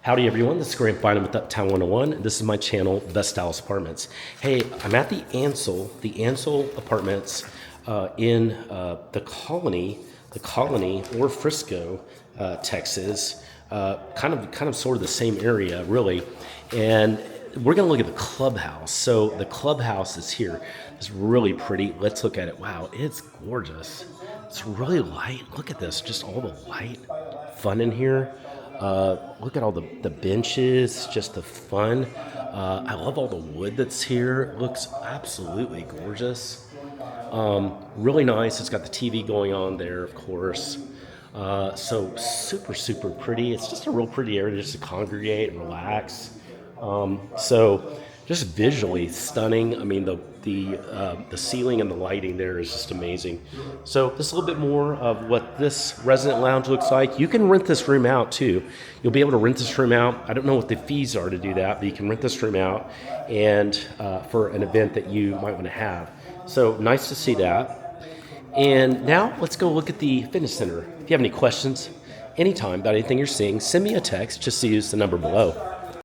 Howdy everyone, this is Graham Fynham with Uptown 101, and this is my channel, Bell Southstone Apartments. Hey, I'm at the Ansel Apartments in the Colony or Frisco, Texas, kind of sort of the same area really, and we're gonna look at the Clubhouse. So the Clubhouse is here. It's really pretty. Let's look at it. Wow, it's gorgeous. It's really light. Look at this, just all the light, fun in here. Look at all the benches, just the fun. I love all the wood that's here. It looks absolutely gorgeous. Really nice. It's got the TV going on there, of course. So super pretty. It's just a real pretty area just to congregate and relax. So just visually stunning. I mean, the ceiling and the lighting there is just amazing. So just a little bit more of what this resident lounge looks like. You can rent this room out too. You'll be able to rent this room out. I don't know what the fees are to do that, but you can rent this room out and for an event that you might want to have. So nice to see that. And now let's go look at the fitness center. If you have any questions anytime about anything you're seeing, send me a text. Just use the number below.